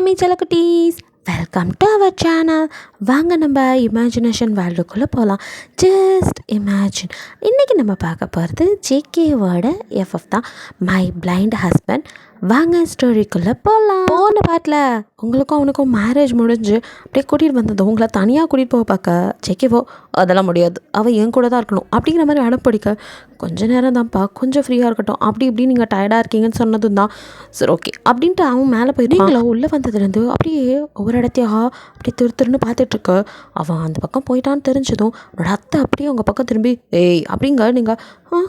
மாமி செல்லக்குட்டீஸ், welcome to our channel. வாங்க நம்ம இமேஜினேஷன் வேர்ல்டுக்குள்ளே போகலாம். Just imagine. இன்றைக்கி நம்ம பார்க்க போகிறது ஜேகேவோட எஃப்எஃப் தான், மை பிளைண்ட் ஹஸ்பண்ட். வாங்க ஸ்டோரிக்குள்ளே போகலாம். போன பாட்டில் உங்களுக்கும் அவனுக்கும் மேரேஜ் முடிஞ்சு அப்படியே கூட்டிகிட்டு வந்தது. உங்களை தனியாக கூட்டிகிட்டு போக பார்க்க ஜேகேவோ அதெல்லாம் முடியாது, அவள் என் கூட தான் இருக்கணும் அப்படிங்கிற மாதிரி அடம் பிடிக்க, கொஞ்சம் நேரம் தான்ப்பா, கொஞ்சம் ஃப்ரீயாக இருக்கட்டும், அப்படி இப்படி நீங்கள் டயர்டாக இருக்கீங்கன்னு சொன்னதும் தான் சரி ஓகே அப்படின்ட்டு அவன் மேலே போயிருக்கீங்களா. உள்ளே வந்ததுலேருந்து அப்படியே ஒவ்வொரு இடத்தையா அப்படியே திருன்னு பார்த்துட்ருக்கு. அவன் அந்த பக்கம் போயிட்டான்னு தெரிஞ்சதும் அவனோட அத்தை அப்படியே உங்கள் பக்கம் திரும்பி ஏய் அப்படிங்க, நீங்கள்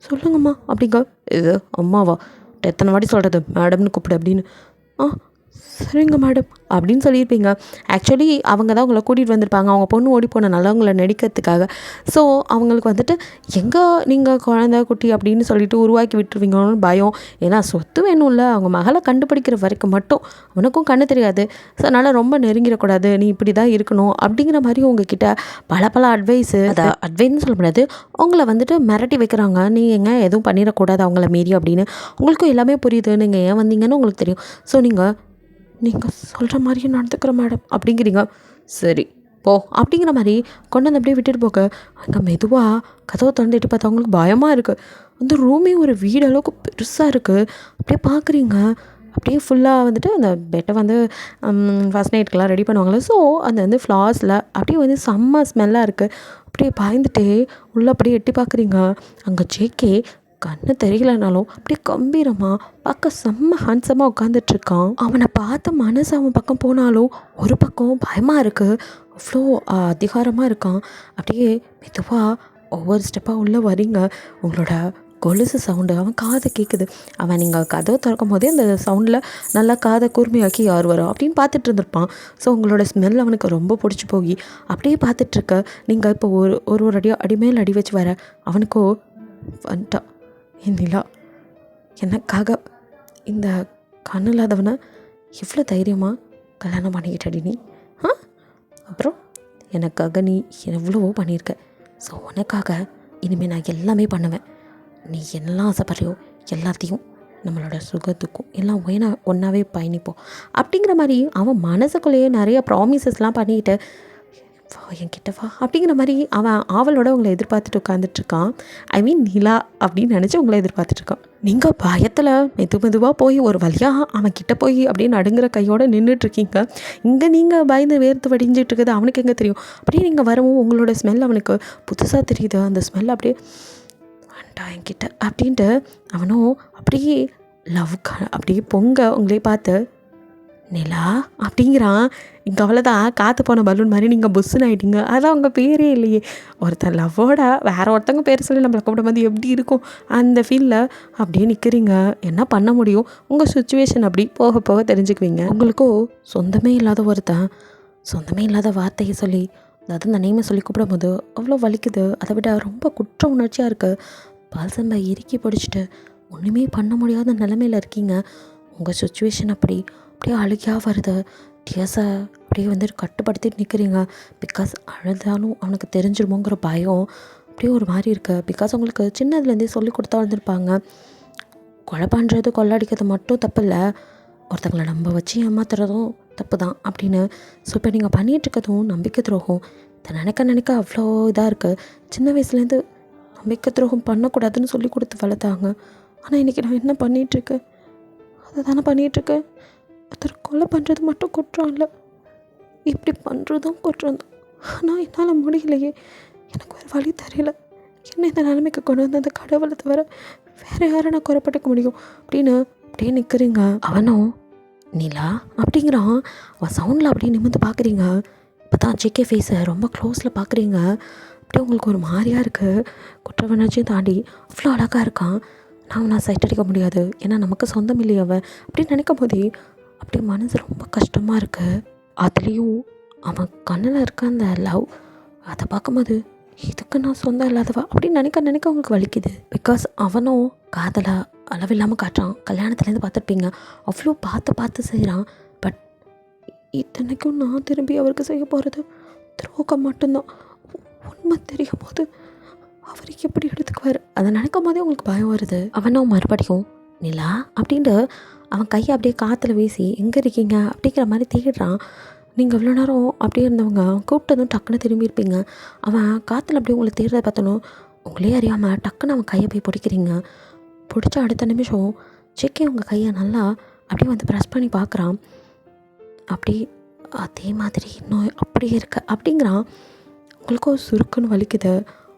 சொல்லுங்கம்மா அப்படிங்க. இது அம்மாவா, எத்தனை வாட்டி சொல்கிறது மேடம்னு கூப்பிடு அப்படின்னு. சரிங்க மேடம் அப்படின்னு சொல்லியிருப்பீங்க. ஆக்சுவலி அவங்க தான் உங்களை கூட்டிகிட்டு வந்திருப்பாங்க, அவங்க பொண்ணு ஓடி போன நல்லவங்களை நடிக்கிறதுக்காக. ஸோ அவங்களுக்கு வந்துட்டு எங்கே நீங்கள் குழந்தை குட்டி அப்படின்னு சொல்லிட்டு உருவாக்கி விட்டுருவீங்கன்னு பயம். ஏன்னா சொத்து வேணும்ல, அவங்க மகளை கண்டுபிடிக்கிற வரைக்கும் மட்டும் அவனுக்கும் கண்ணு தெரியாது. ஸோ அதனால் ரொம்ப நெருங்கிடக்கூடாது, நீ இப்படி தான் இருக்கணும் அப்படிங்கிற மாதிரி உங்ககிட்ட பல அட்வைஸு, அதை அட்வைஸ்ன்னு சொல்ல முடியாது, உங்களை வந்துட்டு மிரட்டி வைக்கிறாங்க. நீங்கள் எதுவும் பண்ணிடக்கூடாது அவங்கள மீறி அப்படின்னு. உங்களுக்கும் எல்லாமே புரியுது, நீங்கள் ஏன் வந்தீங்கன்னு உங்களுக்கு தெரியும். ஸோ நீங்கள் சொல்கிற மாதிரியும் நடந்துக்கிற மேடம் அப்படிங்கிறீங்க. சரி போ அப்படிங்கிற மாதிரி கொண்டு வந்து அப்படியே விட்டுட்டு போக, அங்கே மெதுவாக கதவை திறந்துட்டு பார்த்தா அவங்களுக்கு பயமாக இருக்குது. அந்த ரூமே ஒரு வீடு அளவுக்கு பெருசாக இருக்குது. அப்படியே பார்க்குறீங்க, அப்படியே ஃபுல்லாக வந்துட்டு அந்த பெட்டை வந்து ஃபர்ஸ்ட் நைட்டுக்கெல்லாம் ரெடி பண்ணுவாங்களே. ஸோ அந்த வந்து ஃப்ளார்ஸில் அப்படியே வந்து செம்ம ஸ்மெல்லாக இருக்குது. அப்படியே பாய்ந்துட்டே உள்ளே அப்படியே எட்டி பார்க்குறீங்க. அங்கே ஜேகே கண்ணு தெரியலனாலும் அப்படியே கம்பீரமாக பார்க்க செம்ம ஹேண்ட்ஸமாக உட்காந்துட்ருக்கான். அவனை பார்த்த மனசு அவன் பக்கம் போனாலும் ஒரு பக்கம் பயமாக இருக்குது. அவ்வளோ அதிகாரமாக இருக்கான். அப்படியே மெதுவாக ஒவ்வொரு ஸ்டெப்பாக உள்ளே வரீங்க. உங்களோட கொலுசு சவுண்டு அவன் காதை கேட்குது. அவன் நீங்கள் கதவை திறக்கும் போதே அந்த சவுண்டில் நல்லா காதை கூர்மையாக்கி யார் வரும் அப்படின்னு பார்த்துட்டு இருந்திருப்பான். ஸோ உங்களோட ஸ்மெல் அவனுக்கு ரொம்ப பிடிச்சி போய் அப்படியே பார்த்துட்ருக்க. நீங்கள் இப்போ ஒரு அடியாக அடிமேல் அடி வச்சு வர அவனுக்கோ வந்துட்டான். என் நிலா, எனக்காக இந்த கண்ணில்லாதவனை எவ்வளோ தைரியமாக கல்யாணம் பண்ணிக்கிட்டடி நீ. அப்புறம் எனக்காக நீ எவ்வளவோ பண்ணியிருக்க. ஸோ உனக்காக இனிமேல் நான் எல்லாமே பண்ணுவேன். நீ என்னெல்லாம் ஆசைப்படுறியோ எல்லாத்தையும், நம்மளோட சுகத்துக்கும் எல்லாம் ஒன்றாவே பயணிப்போம் அப்படிங்கிற மாதிரி அவன் மனசுக்குள்ளேயே நிறைய ப்ராமிசஸ்லாம் பண்ணிக்கிட்டு வா என்கிட்ட வா அப்படிங்கிற மாதிரி அவன் ஆவலோட உங்களை எதிர்பார்த்துட்டு உட்காந்துட்ருக்கான். ஐ மீன் நிலா அப்படின்னு நினச்சி உங்களை எதிர்பார்த்துட்ருக்கான். நீங்கள் பயத்தில் மெதுவாக போய் ஒரு வழியாக அவன் கிட்டே போய் அப்படியே நடுங்கிற கையோடு நின்றுட்டுருக்கீங்க. இங்கே நீங்கள் பயந்து வேர்த்து வடிஞ்சிட்டு இருக்குது, அவனுக்கு எங்கே தெரியும். அப்படியே நீங்கள் வரவும் உங்களோட ஸ்மெல் அவனுக்கு புதுசாக தெரியுது. அந்த ஸ்மெல் அப்படியே வேண்டா என்கிட்ட அப்படின்ட்டு அவனும் அப்படியே லவ்க்கு அப்படியே பொங்க உங்களே பார்த்து நிலா அப்படிங்கிறான். இங்கே அவ்வளோதான், காற்று போன பலூன் மாதிரி நீங்கள் புஷ்ஷுன்னு ஆகிட்டீங்க. அதான் உங்கள் பேரே இல்லையே. ஒருத்தர் லவ்வோட வேறு ஒருத்தவங்க பேர் சொல்லி நம்மளை கூப்பிடும் போது எப்படி இருக்கும் அந்த ஃபீலில் அப்படியே நிற்கிறீங்க. என்ன பண்ண முடியும், உங்கள் சுச்சுவேஷன் அப்படி போக போக தெரிஞ்சுக்குவீங்க. உங்களுக்கும் சொந்தமே இல்லாத ஒருத்தன் சொந்தமே இல்லாத வார்த்தையை சொல்லி, அதாவது அந்த நேமை சொல்லி கூப்பிடும் போது அவ்வளோ வலிக்குது. அதை விட ரொம்ப குற்ற உணர்ச்சியாக இருக்குது. பால்சம்பை இறுக்கி பிடிச்சிட்டு ஒன்றுமே பண்ண முடியாத நிலைமையில் இருக்கீங்க. உங்கள் சுச்சுவேஷன் அப்படியே அழுகியாக வருது. டியர்ஸை அப்படியே வந்து கட்டுப்படுத்திட்டு நிற்கிறீங்க. பிகாஸ் அழுதாலும் அவனுக்கு தெரிஞ்சிருமோங்கிற பயம் அப்படியே ஒரு மாதிரி இருக்குது. பிகாஸ் உங்களுக்கு சின்னதுலேருந்தே சொல்லி கொடுத்தா வந்திருப்பாங்க, கொலை பண்ணுறது கொள்ளடிக்கிறது மட்டும் தப்பு இல்லை, ஒருத்தங்களை நம்ப வச்சு ஏமாத்துறதும் தப்பு தான் அப்படின்னு. ஸோ இப்போ நீங்கள் பண்ணிகிட்ருக்கதும் நம்பிக்கை துரோகம். இதை நினைக்க அவ்வளோ இதாக இருக்குது. சின்ன வயசுலேருந்து நம்பிக்கை துரோகம் பண்ணக்கூடாதுன்னு சொல்லி கொடுத்து வளர்த்தாங்க. ஆனால் இன்றைக்கி நான் என்ன பண்ணிகிட்ருக்கேன், அதை தானே பண்ணிகிட்ருக்கேன். ஒருத்தர் கொலை பண்ணுறது மட்டும் குற்றம் இல்லை, இப்படி பண்ணுறதும் குற்றம் தான். ஆனால் என்னால் முடியலையே, எனக்கு ஒரு வழி தெரியல. என்ன இந்த நிலைமைக்கு கொண்டு வந்து அந்த கடவுளை தவிர வேறு யாரை நான் குறைப்பட்டுக்க முடியும் அப்படின்னு அப்படியே நிற்கிறீங்க. அவனும் நிலா அப்படிங்கிறான். அவன் சவுண்டில் அப்படியே நிமிர்ந்து பார்க்குறீங்க. இப்போ தான் ஜேகே ஃபேஸை ரொம்ப க்ளோஸில் பார்க்குறீங்க. அப்படியே உங்களுக்கு ஒரு மாதிரியாக இருக்குது. குற்றவனர்ச்சியும் தாண்டி அவ்வளோ அழகாக இருக்கான். நான் சைட் அடிக்க முடியாது, ஏன்னா நமக்கு சொந்தம் இல்லையே அவன் அப்படின்னு நினைக்கும் போதே அப்படியே மனசு ரொம்ப கஷ்டமாக இருக்குது. அதுலேயும் அவன் கண்ணில் இருக்க அந்த லவ், அதை பார்க்கும்போது இதுக்கு நான் சொந்தம் இல்லாதவா அப்படின்னு நினைக்க அவங்களுக்கு வலிக்குது. பிகாஸ் அவனும் காதலை அளவில்லாமல் காட்டுறான். கல்யாணத்துலேருந்து பார்த்துருப்பீங்க, அவ்வளோ பார்த்து செய்கிறான். பட் இத்தனைக்கும் நான் திரும்பி அவருக்கு செய்ய போகிறது துரோகம் மட்டும்தான். உண்மை தெரியும் போது அவர் எப்படி எடுத்துக்குவார், அதை நினைக்கும் போதே உங்களுக்கு பயம் வருது. அவனும் மறுபடியும் நிலா அப்படின்ட்டு அவன் கையை அப்படியே காற்றுல வீசி எங்கே இருக்கீங்க அப்படிங்கிற மாதிரி தேடுறான். நீங்கள் இவ்வளோ நேரம் அப்படியே இருந்தவங்க கூப்பிட்டதும் டக்குன்னு திரும்பி இருப்பீங்க. அவன் காற்றுல அப்படியே உங்களை தேடுறத பார்த்தணும் உங்களே அறியாமல் டக்குன்னு அவன் கையை போய் பிடிக்கிறீங்க. பிடிச்ச அடுத்த நிமிஷம் ஜேகே உங்கள் கையை நல்லா அப்படியே வந்து ப்ரெஸ் பண்ணி பார்க்குறான். அப்படி அதே மாதிரி இன்னும் அப்படியே இருக்க அப்படிங்கிறான். உங்களுக்கும் சுருக்குன்னு வலிக்குது,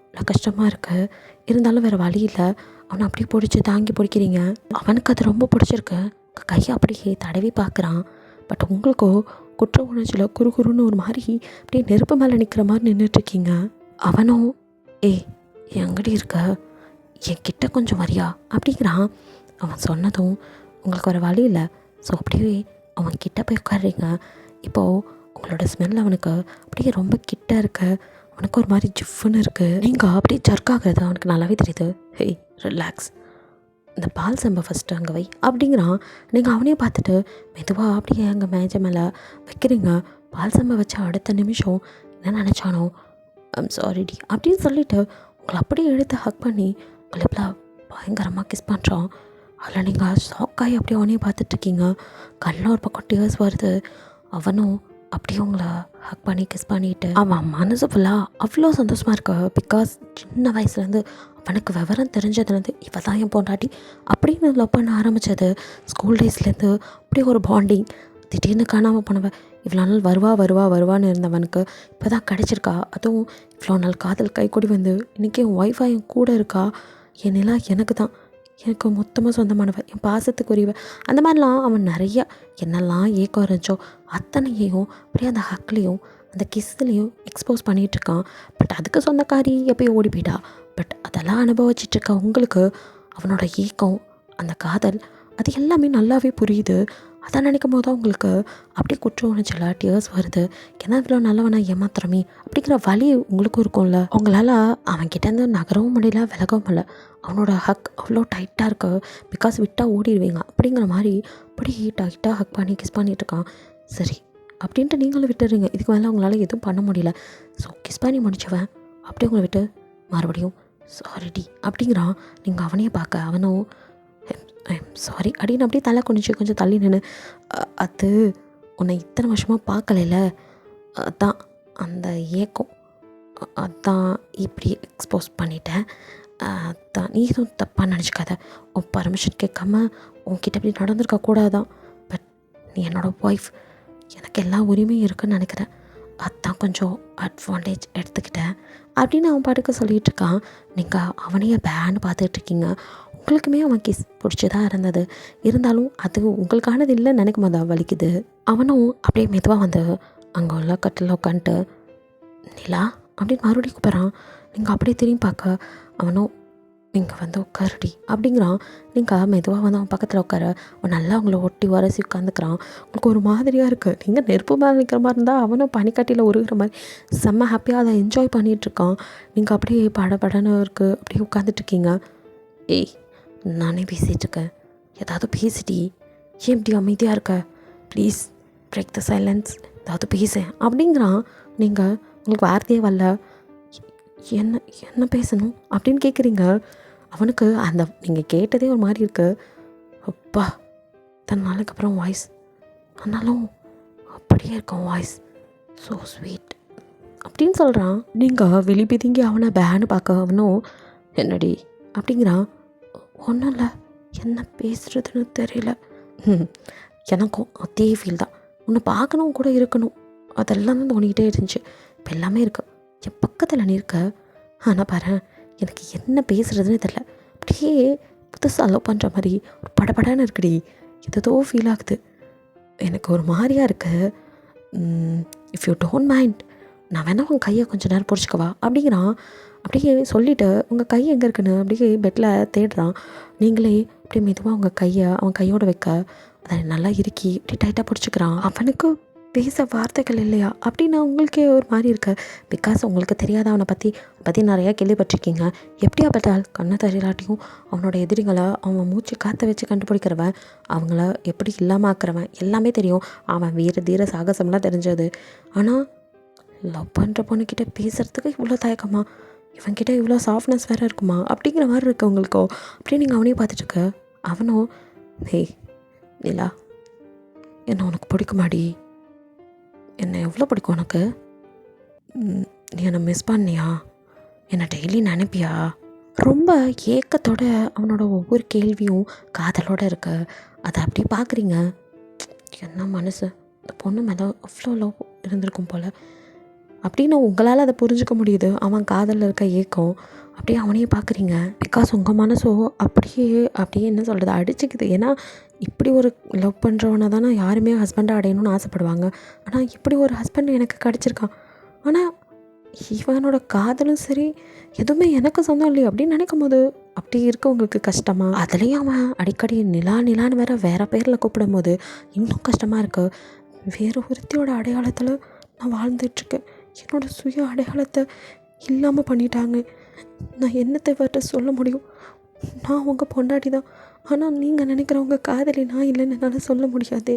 இல்லை கஷ்டமாக இருக்குது, இருந்தாலும் வேறு வழி இல்லை. அவனை அப்படியே பிடிச்சி தாங்கி பிடிக்கிறீங்க. அவனுக்கு அது ரொம்ப பிடிச்சிருக்கு. கையை அப்படியே தடவி பார்க்குறான். பட் உங்களுக்கோ குற்ற உணர்ச்சியில் குறுகுறுன்னு ஒரு மாதிரி அப்படியே நெருப்பு மேலே நிற்கிற மாதிரி நின்றுட்டுருக்கீங்க. அவனும் ஏய் எங்கடி இருக்க, என்கிட்ட கொஞ்சம் வரியா அப்படிங்கிறான். அவன் சொன்னதும் உங்களுக்கு ஒரு வழி இல்லை. ஸோ அப்படியே அவன் கிட்ட போய் உட்காடுறீங்க. இப்போது உங்களோட ஸ்மெல் அவனுக்கு அப்படியே ரொம்ப கிட்ட இருக்கு. அவனுக்கு ஒரு மாதிரி ஜிஃப்னு இருக்குது. நீங்கள் அப்படியே ஜர்க்காகிறது அவனுக்கு நல்லாவே தெரியுது. ஹேய் ரிலாக்ஸ், இந்த பால் சம்பை ஃபஸ்ட்டு அங்கே வை அப்படிங்கிறான். நீங்கள் அவனே பார்த்துட்டு மெதுவாக அப்படியே அங்கே மேஜை மேலே வைக்கிறீங்க. பால் சம்பை வச்ச அடுத்த நிமிஷம் என்ன நினச்சானோ ஐம் சாரிடி அப்படின்னு சொல்லிவிட்டு உங்களை அப்படியே எடுத்து ஹக் பண்ணி உங்களை இப்பெல்லாம் பயங்கரமாக கிஸ் பண்ணுறான். அதில் நீங்கள் ஷாக்காகி அப்படியே அவனையே பார்த்துட்ருக்கீங்க. கண்ணில் ஒரு பக்கம் டியர்ஸ் வருது. அவனும் அப்படியே உங்களை ஹக் பண்ணி கிஸ் பண்ணிவிட்டு அவன் மனசு ஃபுல்லாக அவ்வளோ சந்தோஷமாக இருக்கு. பிகாஸ் சின்ன வயசுலேருந்து அவனுக்கு விவரம் தெரிஞ்சதுலேருந்து இவ தான் என் பொண்டாட்டி அப்படின்னு லவ் பண்ண ஆரம்பித்தது. ஸ்கூல் டேஸ்லேருந்து அப்படியே ஒரு பாண்டிங். திடீர்னு காணாமல் போனவன் இவ்வளோ நாள் வருவான்னு இருந்தவனுக்கு இப்போ தான் கிடச்சிருக்கா. அதுவும் இவ்வளோ நாள் காதல் கைக்கூடி வந்து இன்றைக்கி என் ஒய்ஃபாக என் கூட இருக்கா. என் நிலா எனக்கு தான், எனக்கு மொத்தமாக சொந்தமானவன், என் பாசத்துக்குரியவன். அந்த மாதிரிலாம் அவன் நிறைய என்னெல்லாம் ஏக்கம் இருந்துச்சோ அத்தனையையும் அப்படியே அந்த ஹக்லேயும் அந்த கிஸ்லேயும் எக்ஸ்போஸ் பண்ணிகிட்ருக்கான். பட் அதுக்கு சொந்தக்காரி எப்போயும் ஓடி போயிட்டா. பட் அதெல்லாம் அனுபவிச்சிட்ருக்க உங்களுக்கு அவனோட ஏக்கம், அந்த காதல், அது எல்லாமே நல்லாவே புரியுது. அதை நினைக்கும் போது தான் உங்களுக்கு அப்படியே குற்ற உணர்ச்சியில் டியர்ஸ் வருது. ஏன்னா இவ்வளோ நல்லவனா ஏமாத்துறமே அப்படிங்கிற வலி உங்களுக்கும் இருக்கும்ல. உங்களால் அவன்கிட்டேருந்து நகரவும் முடியல, விலகவும் முடியல. அவனோட ஹக் அவ்வளோ டைட்டாக இருக்குது. பிகாஸ் விட்டால் ஓடிடுவீங்க அப்படிங்கிற மாதிரி அப்படி டைட்டாக ஹக் பண்ணி கிஸ் பண்ணிகிட்ருக்கான். சரி அப்படின்ட்டு நீங்களும் விட்டுறீங்க. இதுக்கு மேலே உங்களால் எதுவும் பண்ண முடியல. ஸோ கிஸ் பண்ணி முடிச்சவன் அப்படியே உங்களை விட்டு மறுபடியும் சாரிடி அப்படிங்கிறான். நீங்கள் அவனையே பார்க்க அவனும் ஐம் சாரி அப்படின்னு அப்படியே தலை குனிச்சு கொஞ்சம் தள்ளி நின்று அது உன்னை இத்தனை வருஷமாக பார்க்கலைல, அதான் அந்த ஏக்கம், அதான் இப்படி எக்ஸ்போஸ் பண்ணிட்டேன். அதான் நீ எதுவும் தப்பாக நினச்சிக்காத. உன் பர்மிஷன் கேட்காம உன்கிட்ட இப்படி நடந்திருக்க கூடாதான். பட் நீ என்னோடய ஒய்ஃப், எனக்கு எல்லா உரிமையும் இருக்குதுன்னு நினைக்கிறேன். அதான் கொஞ்சம் அட்வான்டேஜ் எடுத்துக்கிட்டேன் அப்படின்னு அவன் பாட்டுக்கு சொல்லிகிட்டு இருக்கான். நீங்கள் அவனையே பேன்னு பார்த்துட்ருக்கீங்க. உங்களுக்குமே அவன் கிஸ் பிடிச்சதாக இருந்தது, இருந்தாலும் அது உங்களுக்கானது இல்லைன்னு நினைக்கும் போது வலிக்குது. அவனும் அப்படியே மெதுவாக வந்து அங்கே உள்ள கட்டில் உட்காந்துட்டு நிலா அப்படின்னு மறுபடியும் கூப்பிட்றான். நீங்கள் அப்படியே திரும்பி பார்க்க அவனும் நீங்கள் வந்து உட்காருடி அப்படிங்கிறான். நீங்கள் மெதுவாக வந்து அவன் பக்கத்தில் உட்கார அவன் நல்லா அவங்கள ஒட்டி உரசி உட்காந்துக்கிறான். உங்களுக்கு ஒரு மாதிரியாக இருக்குது. நீங்கள் நெருப்பு மேலே நிற்கிற மாதிரி இருந்தால் அவனும் பனிக்கட்டியில் உருகிற மாதிரி செம்ம ஹாப்பியாக அதை என்ஜாய் பண்ணிகிட்ருக்கான். நீங்கள் அப்படியே படன்னு இருக்குது அப்படியே உட்காந்துட்ருக்கீங்க. ஏய் நானே பேசிகிட்ருக்கேன், ஏதாவது பேசிட்டி, ஏன் இப்படி அமைதியாக இருக்க, ப்ளீஸ் பிரேக் த சைலன்ஸ், ஏதாவது பேசேன் அப்படிங்கிறான். நீங்கள் உங்களுக்கு வார்த்தையே வரல, என்ன பேசணும் அப்படின்னு கேட்குறீங்க. அவனுக்கு அந்த நீங்கள் கேட்டதே ஒரு மாதிரி இருக்குது. அப்பா தன் நாளுக்கு அப்புறம் வாய்ஸ், ஆனாலும் அப்படியே இருக்கும் வாய்ஸ், ஸோ ஸ்வீட் அப்படின்னு சொல்கிறான். நீங்கள் வெளிப்பிதிங்கி அவனை பேன்னு பார்க்க அவனும் என்னடி அப்படிங்கிறான். ஒன்றும் இல்லை, என்ன பேசுகிறதுன்னு தெரியல. எனக்கும் அதே ஃபீல் தான். உன்னை பார்க்கணும் கூட இருக்கணும், அதெல்லாம் தான் தோணிக்கிட்டே இருந்துச்சு. இப்போ எல்லாமே இருக்குது, என் பக்கத்தில் நீ இருக்க. ஆனால் பாரு எனக்கு என்ன பேசுகிறதுன்னு தெரில, அப்படியே புதுசாக லவ் பண்ணுற மாதிரி ஒரு படபடன்னு இருக்குடி, ஏதோ ஃபீல் ஆகுது, எனக்கு ஒரு மாதிரியாக இருக்குது. இஃப் யூ டோன்ட் மைண்ட் நான் வேணா உங்கள் கையை கொஞ்சம் நேரம் பிடிச்சிக்கவா அப்படிங்கிறான். அப்படியே சொல்லிவிட்டு உங்கள் கை எங்கே இருக்குன்னு அப்படியே பெட்டில் தேடுறான். நீங்களே அப்படியே மெதுவாக உங்கள் கையை அவன் கையோடு வைக்க அதை நல்லா இறுக்கி அப்படி டைட்டாக பிடிச்சிக்கிறான். அவனுக்கு பேச வார்த்தைகள் இல்லையா அப்படின்னு உங்களுக்கே ஒரு மாதிரி இருக்கு. பிகாஸ் உங்களுக்கு தெரியாத அவனை பற்றி நிறையா கேள்விப்பட்டிருக்கீங்க. எப்படியா பட்டால் கண்ணை தரையிலாட்டியும் அவனோட எதிரிகளை அவன் மூச்சு காற்ற வச்சு கண்டுபிடிக்கிறவன், அவங்கள எப்படி இல்லாமல் ஆக்குறவன் எல்லாமே தெரியும். அவன் வீர தீர சாகசம்லாம் தெரிஞ்சது. ஆனால் லவ் பண்ணுற பொண்ணுக்கிட்ட பேசுகிறதுக்கு இவ்வளோ தயக்கமா, இவன்கிட்ட இவ்வளோ சாஃப்ட்னஸ் வேறு இருக்குமா அப்படிங்கிற மாதிரி இருக்கு உங்களுக்கோ. அப்படியே நீங்கள் அவனையும் பார்த்துட்டுருக்க. அவனும், "ஹேய் நிலா, என்ன உனக்கு பிடிக்குமாடி? என்னை எவ்வளோ பிடிக்கும் உனக்கு? நீ என்னை மிஸ் பண்ணியா? என்னை டெய்லி நினைப்பியா?" ரொம்ப ஏக்கத்தோட அவனோட ஒவ்வொரு கேள்வியும் காதலோடு இருக்க. அதை அப்படி பார்க்குறீங்க. என்ன மனசு, இந்த பொண்ணு மேலே அவ்வளோ லவ் இருந்திருக்கும் போல் அப்படின்னு உங்களால் அதை புரிஞ்சுக்க முடியுது. அவன் காதலில் இருக்க ஏக்கம் அப்படியே அவனையே பார்க்குறீங்க. பிகாஸ் உங்கள் மனசோ அப்படியே என்ன சொல்கிறது, அடிச்சுக்குது. ஏன்னா இப்படி ஒரு லவ் பண்ணுறவனை தானே யாருமே ஹஸ்பண்டாக அடையணும்னு ஆசைப்படுவாங்க. ஆனால் இப்படி ஒரு ஹஸ்பண்ட் எனக்கு கிடச்சிருக்கான். ஆனால் இவனோட காதலும் சரி எதுவுமே எனக்கு சொந்தம் இல்லையே அப்படின்னு நினைக்கும் போது அப்படி இருக்கவங்களுக்கு கஷ்டமாக, அதுலேயும் அவன் அடிக்கடி நிலான்னு வேறு பேரில் கூப்பிடும் போது இன்னும் கஷ்டமாக இருக்குது. வேறு ஒருத்தியோட அடையாளத்தில் நான் வாழ்ந்துட்டுருக்கேன். என்னோடய சுய அடையாளத்தை இல்லாமல் பண்ணிட்டாங்க. நான் என்னத்தை இவர்கிட்ட சொல்ல முடியும்? நான் உங்கள் பொண்டாட்டி தான். ஆனால் நீங்கள் நினைக்கிறவங்க காதலி நான் இல்லைன்னு என்னால் சொல்ல முடியாதே.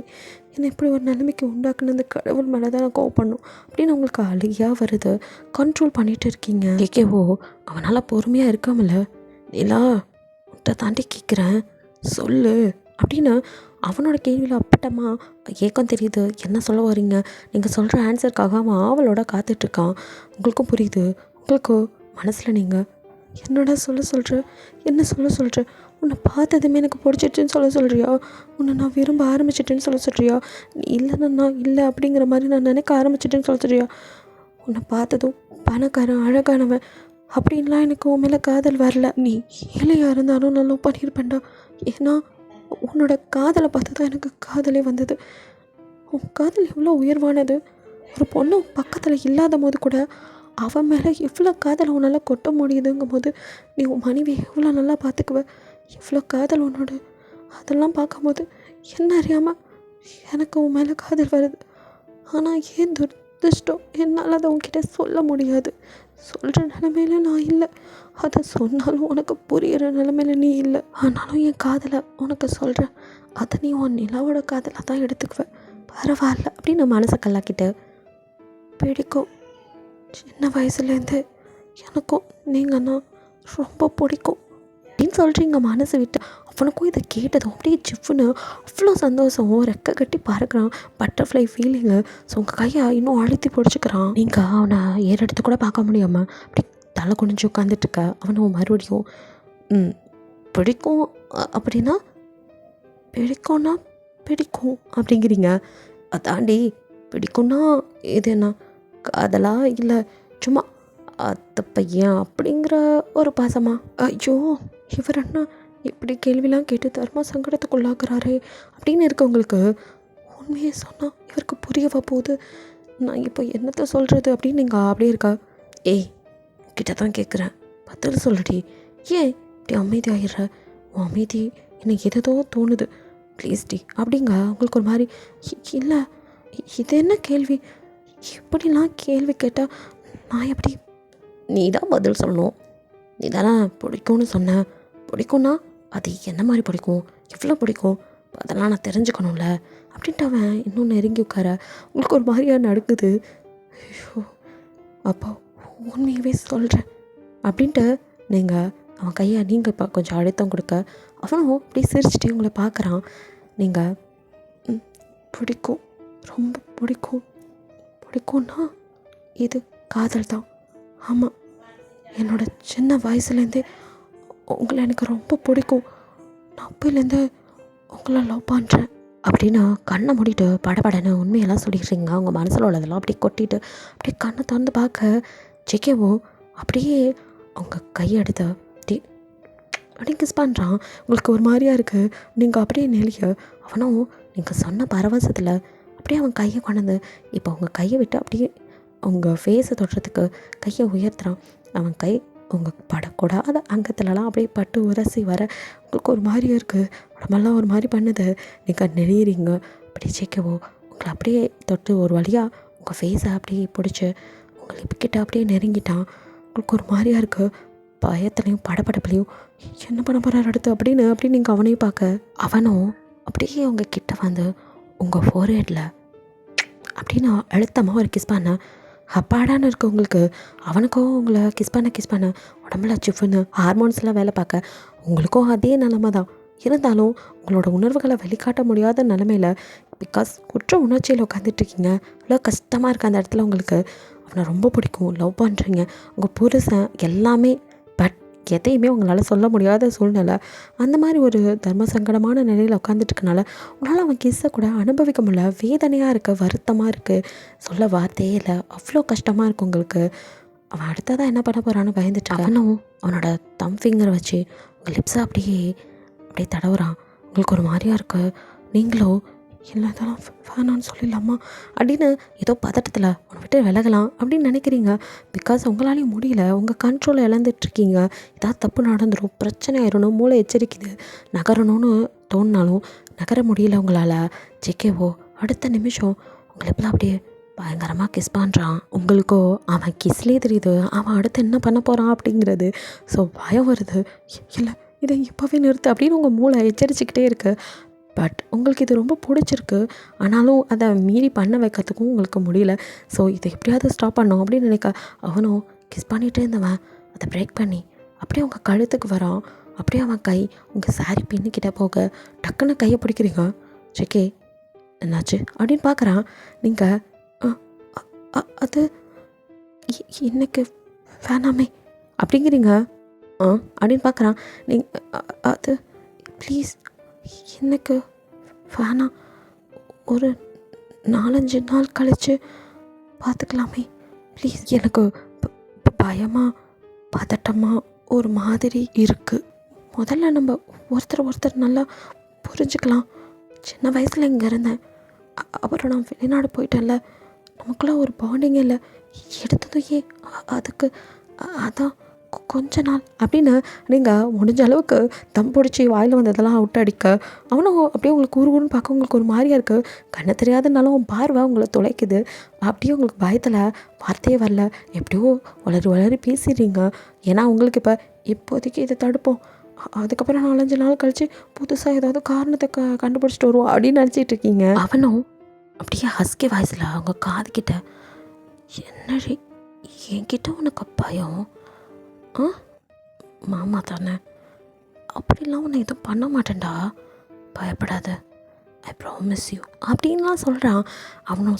என்னை இப்படி ஒரு நிலைமைக்கு உண்டாக்குன அந்த கடவுள் மேலே தான் நான் கோவப்படணும் அப்படின்னு உங்களுக்கு அழுகியாக வருது. கண்ட்ரோல் பண்ணிகிட்டு இருக்கீங்க. கேட்கவோ அவனால் பொறுமையாக இருக்காமல, நிலா உன்கிட்ட தாண்டி கேட்குறேன் சொல்லு அப்படின்னு அவனோட கேள்வியில் அப்பட்டமாக ஏக்கம் தெரியுது. என்ன சொல்ல வரீங்க? நீங்கள் சொல்கிற ஆன்சருக்காக அவன் ஆவலோட காத்துட்ருக்கான். உங்களுக்கும் புரியுது. உங்களுக்கும் மனசில் நீங்கள் என்னடா என்ன சொல்கிற? உன்னை பார்த்ததுமே எனக்கு பிடிச்சிட்டுன்னு சொல்கிறியா? உன்னை நான் விரும்ப ஆரம்பிச்சிட்டேன்னு சொல்கிறியா? நீ இல்லைன்னா நான் இல்லை அப்படிங்கிற மாதிரி நான் நினைக்க ஆரம்பிச்சிட்டேன்னு சொல்கிறியா? உன்னை பார்த்ததும் பணக்காரன் அழகானவன் அப்படின்லாம் எனக்கு உன் மேலே காதல் வரல. நீ ஏழையாக இருந்தாலும் நான் லவ் பண்ணியிருப்பேன்டா. ஏன்னா உன்னோட காதலை பார்த்து தான் எனக்கு காதலே வந்தது. உன் காதல் எவ்வளோ உயர்வானது. ஒரு பொண்ணு பக்கத்தில் இல்லாத போது கூட அவன் மேலே எவ்வளோ காதல் உன்னால் கொட்ட முடியுதுங்கும் போது நீ உன் மனைவி எவ்வளோ நல்லா பார்த்துக்குவ, எவ்வளோ காதல் உன்னோட. அதெல்லாம் பார்க்கும்போது என்ன அறியாமல் எனக்கு உன் மேலே காதல் வருது. ஆனால் ஏன் துரதிர்ஷ்டம், என்னால் அதை உன்கிட்ட சொல்ல முடியாது. சொல்கிற நிலமையில நான் இல்லை. அதை சொன்னாலும் உனக்கு புரிகிற நிலமையில நீ இல்லை. ஆனாலும் என் காதலை உனக்கு சொல்கிறேன். அதை நீ உன் நிலாவோட காதலை தான் எடுத்துக்குவ. பரவாயில்ல அப்படின்னு மனசை கல்லாக்கிட்ட. பிடிக்கும். சின்ன வயசுலேருந்து எனக்கும் நீங்கன்னா ரொம்ப பிடிக்கும் அப்படின்னு சொல்கிறீங்க மனசு விட்டு. அவனுக்கும் இதை கேட்டதும் அப்படியே சிப்புன்னு அவ்வளோ சந்தோஷம், ரெக்கை கட்டி பறக்கிறான். Butterfly feeling. ஸோ உங்கள் கையை இன்னும் அழுத்தி பிடிச்சிக்கிறான். நீங்கள் அவனை ஏறெடுத்து கூட பார்க்க முடியாமல் அப்படி தலை குனிஞ்சு உட்காந்துட்ருக்க. அவனும் மறுபடியும் பிடிக்கும் அப்படின்னா பிடிக்கும் அப்படிங்கிறீங்க. அதாண்டி பிடிக்கும்னா இது என்ன காதலா இல்லை சும்மா அத்தை பையன் அப்படிங்கிற ஒரு பாசமா? ஐயோ இவர் அண்ணா இப்படி கேள்விலாம் கேட்டு தர்மா சங்கடத்துக்குள்ளாக்குறாரே அப்படின்னு இருக்கவங்களுக்கு உண்மையை சொன்னால் இவருக்கு புரியவா போகுது. நான் இப்போ என்னத்தை சொல்கிறது அப்படின்னு நீங்கள் அப்படியே இருக்கா. ஏய் கிட்ட தான் கேட்குறேன், பதில் சொல்லுடி. ஏன் இப்படி அமைதி ஆகிடுற? உன் அமைதி எனக்கு எதோ தோணுது. ப்ளீஸ் டி அப்படிங்க. உங்களுக்கு ஒரு மாதிரி இல்லை இது என்ன கேள்வி? இப்படிலாம் கேள்வி கேட்டால் நான் எப்படி? நீ தான் பதில் சொல்லணும். நீ தானே பிடிக்கும்னு சொன்ன. பிடிக்கும்னா அது என்ன மாதிரி பிடிக்கும், எவ்வளோ பிடிக்கும், அதெல்லாம் நான் தெரிஞ்சுக்கணும்ல அப்படின்ட்டு அவன் இன்னும் நெருங்கி உட்கார. உங்களுக்கு ஒரு மாதிரியாக நடக்குது. ஐயோ அப்போ உண்மையவே சொல்கிறேன் அப்படின்ட்டு நீங்கள் அவன் கையை நீங்கள் இப்போ கொஞ்சம் அழுத்தம் கொடுக்க அவனும் அப்படி சிரிச்சுட்டு உங்களை பார்க்குறான். நீங்கள் பிடிக்கும், ரொம்ப பிடிக்கும்னா இது காதல் தான். ஆமாம், என்னோட சின்ன வயசுலேருந்தே உங்களை எனக்கு ரொம்ப பிடிக்கும். நான் அப்போலேருந்து உங்களை லவ் பண்ணுறேன் அப்படின்னு கண்ணை மூடிட்டு படபடன்னு உண்மையெல்லாம் சொல்லிடுறீங்க. அவங்க மனசில் உள்ளதெல்லாம் அப்படியே கொட்டிட்டு அப்படியே கண்ணை திறந்து பார்க்க ஜெகேவோ அப்படியே அவங்க கையெடுத்து அப்படியே கிஸ் பண்ணுறான். உங்களுக்கு ஒரு மாதிரியாக இருக்குது. நீங்கள் அப்படியே நெளிய அவனும் நீங்கள் சொன்ன பரவசத்தில் அப்படியே அவன் கையை கொண்டு இப்போ அவங்க கையை விட்டு அப்படியே அவங்க ஃபேஸை தொடுறதுக்கு கையை உயர்த்துறான். அவன் கை உங்கள் படக்கூடாத அங்கத்துலலாம் அப்படியே பட்டு உரசி வர உங்களுக்கு ஒரு மாதிரியாக இருக்குது. உடம்பெல்லாம் ஒரு மாதிரி பண்ணுது. நீங்கள் நெளியிறீங்க. அப்படி ஜெயிக்கவோ உங்களை அப்படியே தொட்டு ஒரு வழியாக உங்கள் ஃபேஸை அப்படியே பிடிச்சி உங்களை இப்பக்கிட்ட அப்படியே நெருங்கிட்டான். உங்களுக்கு ஒரு மாதிரியாக இருக்குது. பயத்துலையும் படப்படப்புலையும் என்ன பண்ண போகிறார் அடுத்து அப்படின்னு நீங்கள் அவனையும் பார்க்க அவனும் அப்படியே அவங்க கிட்ட வந்து உங்கள் ஃபோர்ஹெட்டில் அப்படின்னு அழுத்தமாக ஒரு கிஸ் பண்ண அப்பாடான்னு இருக்கு உங்களுக்கு. அவனுக்கும் உங்களை கிஸ் பண்ண உடம்புல சிஃப்னு ஹார்மோன்ஸ்லாம் வேலை பார்க்க உங்களுக்கும் அதே நிலமை தான். இருந்தாலும் உங்களோட உணர்வுகளை வெளிக்காட்ட முடியாத நிலமையில பிகாஸ் குற்ற உணர்ச்சியில் உட்காந்துட்ருக்கீங்க. அவ்வளோ கஷ்டமாக இருக்குது அந்த இடத்துல. உங்களுக்கு அவனை ரொம்ப பிடிக்கும், லவ் பண்ணுறீங்க, உங்கள் புருஷன் எல்லாமே. பட் எதையுமே உங்களால் சொல்ல முடியாத சூழ்நிலை. அந்த மாதிரி ஒரு தர்ம சங்கடமான நிலையில் உட்காந்துட்டுருக்கனால உங்களால் அவன் கிஸ்ஸை கூட அனுபவிக்க முடியல. வேதனையாக இருக்குது, வருத்தமாக இருக்குது, சொல்ல வார்த்தையே இல்லை. அவ்வளோ கஷ்டமாக இருக்குது உங்களுக்கு. அவன் அடுத்ததான் என்ன பண்ண போகிறான்னு பயந்துட்டு அவனும் அவனோட தம் ஃபிங்கரை வச்சு உங்கள் லிப்ஸை அப்படியே தடவுறான். உங்களுக்கு ஒரு மாதிரியாக இருக்கு. நீங்களோ இல்லை இதெல்லாம் வேணான்னு சொல்லிடலாமா அப்படின்னு ஏதோ பதட்டத்தில் உன்னை விட்டு விலகலாம் அப்படின்னு நினைக்கிறீங்க. பிகாஸ் உங்களாலேயும் முடியல, உங்கள் கண்ட்ரோலை இழந்துட்டுருக்கீங்க. ஏதாவது தப்பு நடந்துடும், பிரச்சனை ஆயிடணும், மூளை எச்சரிக்குது. நகரணும்னு தோணினாலும் நகர முடியல உங்களால். ஜேகேவோ அடுத்த நிமிஷம் உங்களுக்குலாம் அப்படியே பயங்கரமாக கிஸ் பண்ணுறான். உங்களுக்கோ அவன் கிஸ்லேயே தெரியுது அவன் அடுத்து என்ன பண்ண போகிறான் அப்படிங்கிறது. ஸோ பயம் வருது. இல்லை இதை இப்போவே நிறுத்து அப்படின்னு உங்கள் மூளை எச்சரிச்சுக்கிட்டே இருக்குது. பட் உங்களுக்கு இது ரொம்ப பிடிச்சிருக்கு. ஆனாலும் அதை மீறி பண்ண வைக்கிறதுக்கும் உங்களுக்கு முடியல. ஸோ இதை எப்படியாவது ஸ்டாப் பண்ணோம் அப்படின்னு நினைக்க அவனும் கிஸ் பண்ணிகிட்டே இருந்தவன் அதை பிரேக் பண்ணி அப்படியே உங்கள் கழுத்துக்கு வரான். அப்படியே அவன் கை உங்கள் சாரி பின்னுக்கிட்ட போக டக்குன்னு கையை பிடிக்கிறீங்க. ஜேகே என்னாச்சு அப்படின்னு பார்க்குறான். நீங்கள் அது இன்னைக்கு வேணாமே அப்படிங்கிறீங்க. அப்படின்னு பார்க்குறான். நீங்கள் அது ப்ளீஸ் எனக்கு வேணாம், ஒரு 4-5 நாள் கழித்து பார்த்துக்கலாமே ப்ளீஸ். எனக்கு பயமாக பதட்டமாக ஒரு மாதிரி இருக்குது. முதல்ல நம்ம ஒருத்தர் நல்லா புரிஞ்சுக்கலாம். சின்ன வயசில் இங்கே இருந்தேன், அப்புறம் நான் வெளிநாடு போயிட்டேன்ல, நமக்குள்ள ஒரு பாண்டிங் இல்லை. எடுத்ததும் அதுக்கு அதான் கொஞ்ச நாள் அப்படின்னு நீங்கள் முடிஞ்ச அளவுக்கு தம் பிடிச்சி வாயில் வந்ததெல்லாம் அவுட் அடிக்க அவனும் அப்படியே உங்களுக்கு ஊருன்னு பார்க்க உங்களுக்கு ஒரு மாதிரியாக இருக்குது. கண்ணு தெரியாதுனாலும் பார்வை உங்களை துளைக்குது. அப்படியே உங்களுக்கு பயத்தில் வார்த்தையே வரல. எப்படியோ வளரி பேசிடுறீங்க. ஏன்னா உங்களுக்கு இப்போதைக்கு இதை தடுப்போம், அதுக்கப்புறம் 4-5 நாள் கழித்து புதுசாக ஏதாவது காரணத்தை கண்டுபிடிச்சிட்டு வருவோம் அப்படின்னு நினச்சிட்டு இருக்கீங்க. அவனும் அப்படியே ஹஸ்கி வாய்ஸில் அவங்க காதுகிட்ட என்னடி என்கிட்ட உனக்கு பயம்? மாமா தானே, அப்படிலாம் உன்னை எதுவும் பண்ண மாட்டேன்டா, பயப்படாத, ஐ ப்ராமிஸ் யூ அப்படின்லாம் சொல்கிறான். அவனும்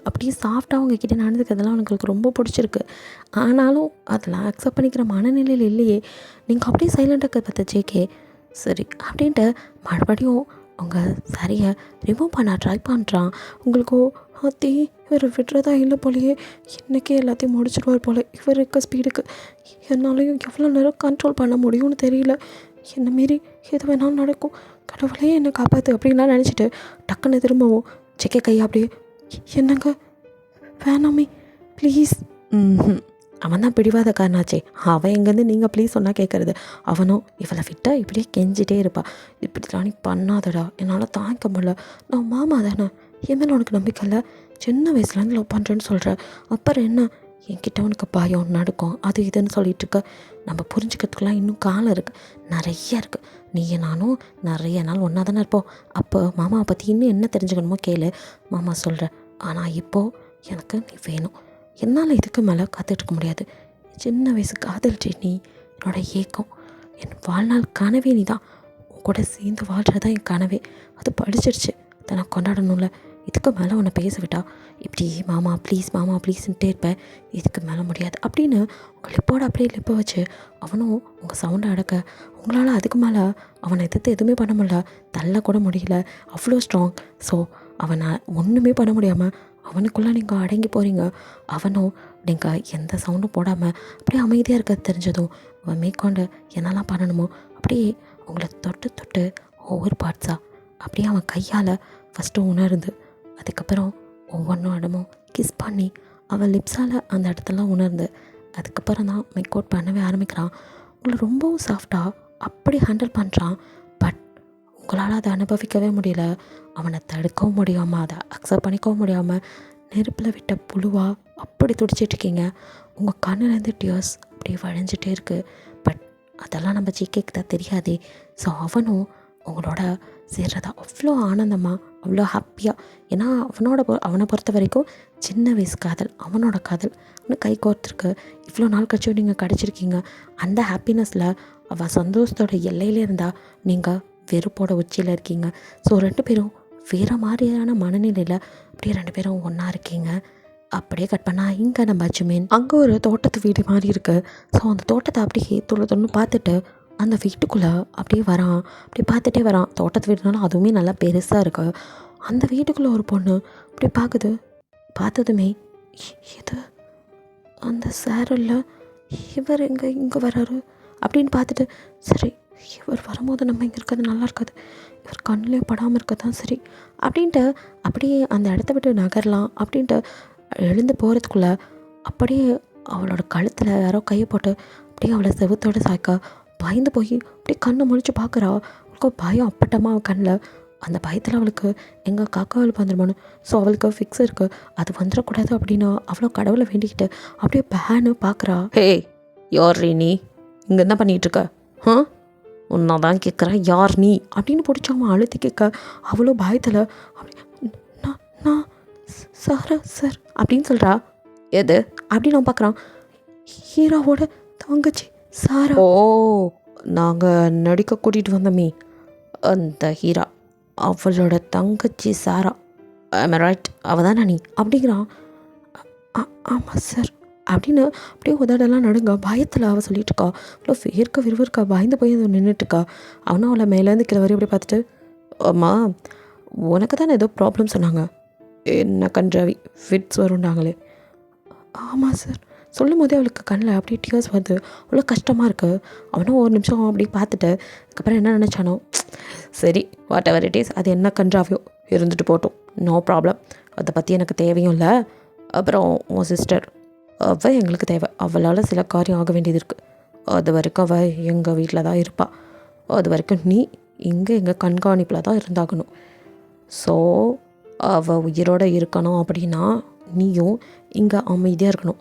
அப்படியே சாஃப்டாக அவங்கக்கிட்ட நடந்துக்கிறதெல்லாம் அவனுங்களுக்கு ரொம்ப பிடிச்சிருக்கு. ஆனாலும் அதெல்லாம் அக்செப்ட் பண்ணிக்கிற மனநிலையில் இல்லையே. நீங்கள் அப்படியே சைலண்டாக பார்த்த ஜேகே சரி அப்படின்ட்டு மறுபடியும் அவங்க சரியை ரிமூவ் பண்ண ட்ரை பண்ணுறான். உங்களுக்கோ அத்தி இவர் விடுறதா இல்லை போலையே, இன்றைக்கே எல்லாத்தையும் முடிச்சிடுவார் போல் இவர் இருக்க ஸ்பீடுக்கு. என்னாலையும் எவ்வளோ நேரம் கண்ட்ரோல் பண்ண முடியும்னு தெரியல. என்னை மாரி எது வேணாலும் நடக்கும், கடவுளையே என்னை காப்பாற்று அப்படின்லாம் நினச்சிட்டு டக்குன்னு திரும்பவும் ஜேகே கையை அப்படியே என்னங்க வேணாமே ப்ளீஸ். அவன் தான் பிடிவாத காரணாச்சே. அவன் எங்கேருந்து நீங்கள் ப்ளீஸ் சொன்னால் கேட்குறது. அவனும் இவளை விட்டால் இப்படியே கெஞ்சிட்டே இருப்பா. இப்படிலாம் நீ பண்ணாதடா, என்னால் தாங்கிக்க முடியல, நான் மாமா தானே, என் மேலே உனக்கு நம்பிக்கை இல்லை, சின்ன வயசுலேருந்து லவ் பண்ணுறேன்னு சொல்கிற, அப்புறம் என்ன என்கிட்ட உனக்கு பயம் நடுக்கும் அது இதுன்னு சொல்லிகிட்ருக்க. நம்ம புரிஞ்சுக்கிறதுக்கெலாம் இன்னும் காலம் இருக்குது, நிறைய இருக்குது. நீயே நானும் நிறைய நாள் ஒன்றா தானே இருப்போம். அப்போ மாமாவை பற்றி இன்னும் என்ன தெரிஞ்சுக்கணுமோ கேளு, மாமா சொல்கிறேன். ஆனால் இப்போது எனக்கு நீ வேணும், என்னால் இதுக்கு மேலே காத்துட்ருக்க முடியாது. சின்ன வயசு காதல் நீ என்னோட ஏக்கம், என் வாழ்நாள் கனவே நீ தான். உன் கூட சேர்ந்து வாழ்கிறதான் என் கனவே. அது படிச்சிருச்சு, அதை நான் கொண்டாடணும்ல. இதுக்கு மேலே உன்னை பேச விட்டா இப்படி மாமா ப்ளீஸ்ன்ட்டே இருப்பேன். இதுக்கு மேலே முடியாது அப்படின்னு உங்கள் லிப்போட அப்படியே லிப்பை வச்சு அவனும் உங்கள் சவுண்டை அடக்க உங்களால் அதுக்கு மேலே அவனை எதிர்த்து எதுவுமே பண்ண முடியல, தள்ள கூட முடியல, அவ்வளோ ஸ்ட்ராங். ஸோ அவனை ஒன்றுமே பண்ண முடியாமல் அவனுக்குள்ளே நீங்கள் அடங்கி போகிறீங்க. அவனும் நீங்கள் எந்த சவுண்டும் போடாமல் அப்படியே அமைதியாக இருக்க தெரிஞ்சதும் அவன் மேற்கொண்டு என்னெல்லாம் பண்ணணுமோ அப்படியே உங்களை தொட்டு ஒவ்வொரு பார்ட்ஸாக அப்படியே அவன் கையால் ஃபஸ்ட்டு உணர்ந்து அதுக்கப்புறம் ஒவ்வொன்றும் இடமும் கிஸ் பண்ணி அவன் லிப்ஸால் அந்த இடத்தெல்லாம் உணர்ந்து அதுக்கப்புறம் தான் மேக் அவுட் பண்ணவே ஆரம்பிக்கிறான். உங்களை ரொம்பவும் சாஃப்டாக அப்படி ஹேண்டில் பண்ணுறான். பட் உங்களால் அதை அனுபவிக்கவே முடியல. அவனை தடுக்கவும் முடியாமல் அதை அக்செப்ட் பண்ணிக்கவும் முடியாமல் நெருப்பில் விட்ட புழுவாக அப்படி துடிச்சிட்ருக்கீங்க. உங்கள் கண்ணிலேருந்து டியர்ஸ் அப்படியே வழிஞ்சிட்டே இருக்குது. பட் அதெல்லாம் நம்ம ஜிகேக்கு தான் தெரியாதே. ஸோ அவனும் உங்களோட சேர்றதா அவ்வளோ ஆனந்தமாக அவ்வளோ ஹாப்பியாக. ஏன்னா அவனை பொறுத்த வரைக்கும் சின்ன வயசு காதல் அவனோட காதல் இன்னும் கை கோர்த்துருக்கு. இவ்வளோ நாள் கழிச்சு நீங்கள் கிடச்சிருக்கீங்க. அந்த ஹாப்பினஸில் அவள் சந்தோஷத்தோட எல்லையிலே இருந்தால் நீங்கள் வெறுப்போட உச்சியில் இருக்கீங்க. ஸோ 2 பேரும் வேறு மாதிரியான மனநிலையில் அப்படியே 2 பேரும் ஒன்றா இருக்கீங்க. அப்படியே கட் பண்ணால் இங்கே நம்ம அஜ்மீன் அங்கே ஒரு தோட்டத்து வீடு மாதிரி இருக்குது. ஸோ அந்த தோட்டத்தை அப்படியே தொண்ணு பார்த்துட்டு அந்த வீட்டுக்குள்ளே அப்படியே வரான். அப்படி பார்த்துட்டே வரான். தோட்டத்து வீடுனாலும் அதுவுமே நல்லா பெருசாக இருக்குது. அந்த வீட்டுக்குள்ளே ஒரு பொண்ணு அப்படி பார்க்குது. பார்த்ததுமே இது அந்த சார் இல்லை, இவர் இங்கே வராரு அப்படின்னு பார்த்துட்டு, சரி இவர் வரும்போது நம்ம இங்கே இருக்கிறது நல்லா இருக்காது, இவர் கண்ணிலே படாமல் இருக்க தான் சரி அப்படின்ட்டு அப்படியே அந்த இடத்த விட்டு நகரலாம் அப்படின்ட்டு எழுந்து போகிறதுக்குள்ளே அப்படியே அவளோட கழுத்தில் யாரோ கையை போட்டு அப்படியே அவளை செவுத்தோடு சாய்க்க பயந்து போய் அப்படியே கண்ணை முழிச்சு பார்க்குறா. அவளுக்கு பயம் அப்பட்டமாக அவள் கண்ணில். அந்த பயத்தில் அவளுக்கு எங்கள் காக்காவில் வந்துடுமான்னு. ஸோ அவளுக்கு ஃபிக்ஸ் இருக்குது, அது வந்துடக்கூடாது அப்படின்னு அவ்வளோ கடவுளை வேண்டிக்கிட்டு அப்படியே பேனு பார்க்குறா. ஹே யார் நீ இங்கே என்ன பண்ணிகிட்ருக்க? உன்னை தான் கேட்குறேன், யார் நீ அப்படின்னு பிடிச்சவன் அழுத்தி கேட்க அவ்வளோ பயத்தில் அப்படி நான் சாரா சார் அப்படின்னு சொல்கிறா. எது அப்படின்னு அவன் பார்க்குறான். ஹீராவோட தங்கச்சி சாரா. ஓ, நாங்கள் நடிக்க கூட்டிகிட்டு வந்தோமே அந்த ஹீரா, அவளோட தங்கச்சி சாரா. ஐம் ரைட், அவள் தானே நீ அப்படிங்கிறான். ஆமாம் சார் அப்படின்னு அப்படியே உதடெல்லாம் நடுங்க. பயத்தில் அவள் சொல்லிட்டு இருக்கா. அவ்வளோ வேர்க்க விறுவிறுக்கா பயந்து போய் அதை நின்றுட்டுருக்கா. அவனும் அவளை மேலேருந்து கீழே வரையும் அப்படி பார்த்துட்டு, அம்மா உனக்கு தானே ஏதோ ப்ராப்ளம் சொன்னாங்க, என்ன கன்றாவி ஃபிட்ஸ் வரும்னாங்களே. ஆமாம் சார் சொல்லும் போதே அவளுக்கு கண்ணில் அப்படியே டியர்ஸ் வருது. அவ்வளோ கஷ்டமாக இருக்குது. அவனும் ஒரு நிமிஷம் அப்படியே பார்த்துட்டு அதுக்கப்புறம் என்ன நினச்சானோ, சரி வாட் எவர் இட் இஸ், அது என்ன கன்றாவியோ இருந்துட்டு போட்டோம், நோ ப்ராப்ளம், அதை பற்றி எனக்கு தேவையும் இல்லை. அப்புறம் உன் சிஸ்டர் அவள் எங்களுக்கு தேவை, அவளால் சில காரியம் ஆக வேண்டியது இருக்குது. அது வரைக்கும் அவள் எங்கள் வீட்டில் தான் இருப்பாள். அது வரைக்கும் நீ இங்கே எங்கள் கண்காணிப்பில் தான் இருந்தாகணும். ஸோ அவள் உயிரோடு இருக்கணும் அப்படின்னா நீயும் இங்கே அமைதியாக இருக்கணும்.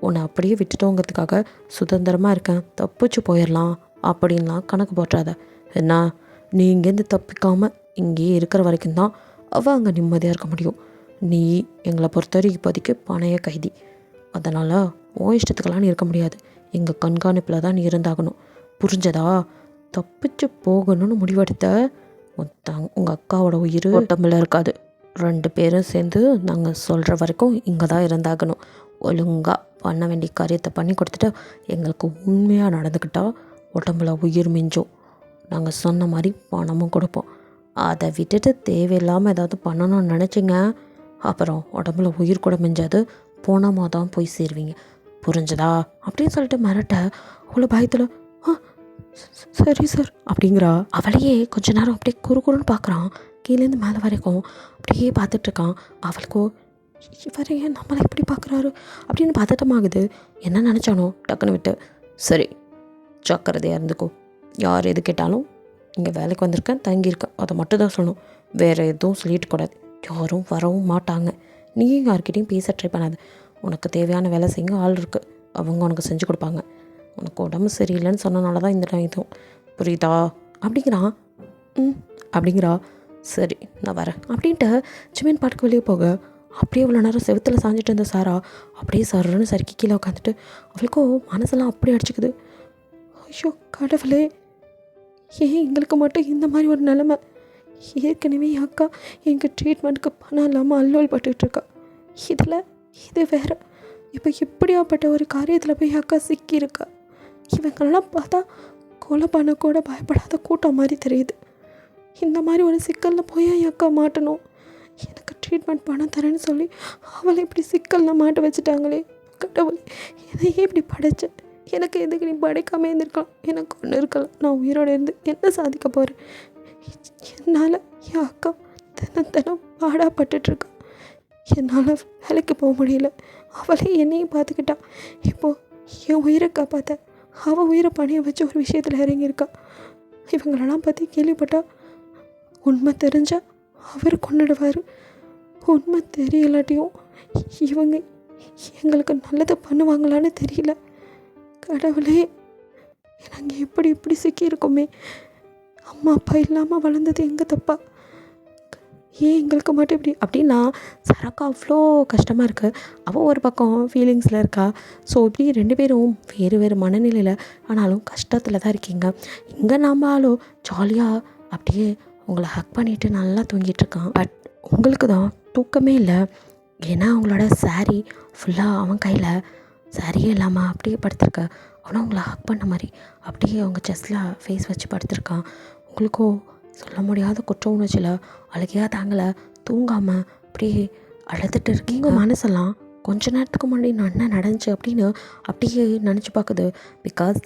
உன்னை அப்படியே விட்டுட்டோங்கிறதுக்காக சுதந்திரமாக இருக்கேன் தப்பிச்சு போயிடலாம் அப்படின்லாம் கணக்கு போட்டுறாத. என்ன, நீ இங்கேருந்து தப்பிக்காமல் இங்கேயே இருக்கிற வரைக்கும் தான் அவள் அங்கே நிம்மதியாக இருக்க முடியும். நீ எங்களை பொறுத்தவரை இப்போதைக்கு பணைய கைதி. அதனால் உன் இஷ்டத்துக்கெல்லாம் நீ இருக்க முடியாது, எங்கள் கண்காணிப்பில் தான் நீ இருந்தாகணும். புரிஞ்சதா? தப்பிச்சு போகணும்னு முடிவெடுத்த உங்கள் அக்காவோட உயிர் உடம்புல இருக்காது. 2 பேரும் சேர்ந்து நாங்கள் சொல்கிற வரைக்கும் இங்கே தான் இருந்தாகணும். ஒழுங்காக பண்ண வேண்டிய காரியத்தை பண்ணி கொடுத்துட்டு எங்களுக்கு உண்மையாக நடந்துக்கிட்டால் உடம்புல உயிர் மிஞ்சும். நாங்கள் சொன்ன மாதிரி பணமும் கொடுப்போம். அதை விட்டுட்டு தேவையில்லாமல் ஏதாவது பண்ணணும்னு நினச்சிங்க, அப்புறம் உடம்புல உயிர் கூட மிஞ்சாது, போனமாக தான் போய் சேருவீங்க. புரிஞ்சதா அப்படின்னு சொல்லிட்டு மிரட்ட அவ்வளோ பயத்தில் சரி சார் அப்படிங்கிறா. அவளையே கொஞ்ச நேரம் அப்படியே குறுன்னு பார்க்குறான். கீழேருந்து மேலே வரைக்கும் அப்படியே பார்த்துட்ருக்கான். அவளுக்கோ இவரை ஏன் நம்மளை எப்படி பார்க்குறாரு அப்படின்னு பதட்டமாகுது. என்ன நினச்சானோ டக்குன்னு விட்டு, சரி ஜாக்கிரதையாக இருந்துக்கோ, யார் எது கேட்டாலும் இங்கே வேலைக்கு வந்திருக்கேன் தங்கியிருக்கேன் அதை மட்டும் தான் சொல்லணும், வேறு எதுவும் சொல்லிட்டு கூடாது. யாரும் வரவும் மாட்டாங்க. நீயும் யார்கிட்டையும் பேச ட்ரை பண்ணாது. உனக்கு தேவையான வேலை செய்ய ஆள் இருக்குது, அவங்க உனக்கு செஞ்சு கொடுப்பாங்க. உனக்கு உடம்பு சரியில்லைன்னு சொன்னனால தான் இந்த இதுவும் புரியுதா அப்படிங்கிறான். அப்படிங்கிறா. சரி நான் வரேன் அப்படின்ட்டு ஜிமின் பாட்டுக்கு வெளியே போக அப்படியே இவ்வளோ நேரம் செவுத்தில் சாஞ்சிட்டு இருந்த சாரா அப்படியே சர்றன்னு சறுக்கி கீழே உட்காந்துட்டு அவளுக்கோ மனசெல்லாம் அப்படியே அடிச்சுக்குது. ஐயோ கடவுளே, ஏன் எங்களுக்கு மட்டும் இந்த மாதிரி ஒரு நிலைமை? ஏற்கனவே அக்கா எங்கள் ட்ரீட்மெண்ட்டுக்கு பணம் இல்லாமல் அல்லோல் பட்டுட்ருக்கா. இதில் இது வேறு. இப்போ எப்படியாப்பட்ட ஒரு காரியத்தில் போய் அக்கா சிக்கியிருக்கா. இவங்கெல்லாம் பார்த்தா கொலை பண்ண கூட பயப்படாத கூட்டம் மாதிரி தெரியுது. இந்த மாதிரி ஒரு சிக்கலில் போய் என் அக்கா மாட்டணும். எனக்கு ட்ரீட்மெண்ட் பணம் தரேன்னு சொல்லி அவளை இப்படி சிக்கலில் மாட்ட வச்சுட்டாங்களே. கடவுளே, எதையே இப்படி படைச்சேன். எனக்கு எதுக்கு நீ படைக்காமல் இருந்திருக்கலாம், எனக்கு ஒன்று இருக்கலாம். நான் உயிரோடு இருந்து என்ன சாதிக்க போகிறேன்? என்னால் என் அக்கா தினம் பாடாப்பட்டுருக்கா. என்னால் வேலைக்கு போக முடியல. அவளே என்னையும் பார்த்துக்கிட்டா. இப்போது என் உயிரை காப்பாற்ற அவள் உயிரை பணியை வச்சு ஒரு விஷயத்தில் இறங்கியிருக்கா. இவங்களெல்லாம் பற்றி கேள்விப்பட்டா உண்மை தெரிஞ்சால் அவர் கொண்டுடுவார். உண்மை தெரியலாட்டியும் இவங்க எங்களுக்கு நல்லது பண்ணுவாங்களான்னு தெரியல. கடவுளே, நாங்கள் இப்படி சிக்கியிருக்கோமே. அம்மா அப்பா இல்லாமல் வளர்ந்தது எங்கள் தப்பா? ஏன் எங்களுக்கு மட்டும் இப்படி அப்படின்னா சரக்கா அவ்வளோ கஷ்டமாக இருக்குது. அவள் ஒரு பக்கம் ஃபீலிங்ஸில் இருக்கா. ஸோ இப்படி 2 பேரும் வேறு மனநிலையில் ஆனாலும் கஷ்டத்தில் தான் இருக்கீங்க. இங்கே நம்மளும் ஜாலியாக அப்படியே உங்களை ஹக் பண்ணிவிட்டு நல்லா தூங்கிட்டு இருக்கான். பட் உங்களுக்கு தான் தூக்கமே இல்லை. ஏன்னா அவங்களோட saree ஃபுல்லாக அவன் கையில் சாரியே இல்லாமல் அப்படியே படுத்திருக்க. அவனும் உங்களை ஹக் பண்ண மாதிரி அப்படியே அவங்க செஸ்டில் ஃபேஸ் வச்சு படுத்திருக்கான். உங்களுக்கும் சொல்ல முடியாத குற்ற உணர்ச்சியில் அழுகையாக தாங்கலை, தூங்காமல் அப்படியே அழுதுட்டு இருக்கீங்க. மனசெல்லாம் கொஞ்ச நேரத்துக்கு முன்னாடி நான் என்ன நடந்துச்சு அப்படின்னு அப்படியே நினச்சி பார்க்குது. பிகாஸ்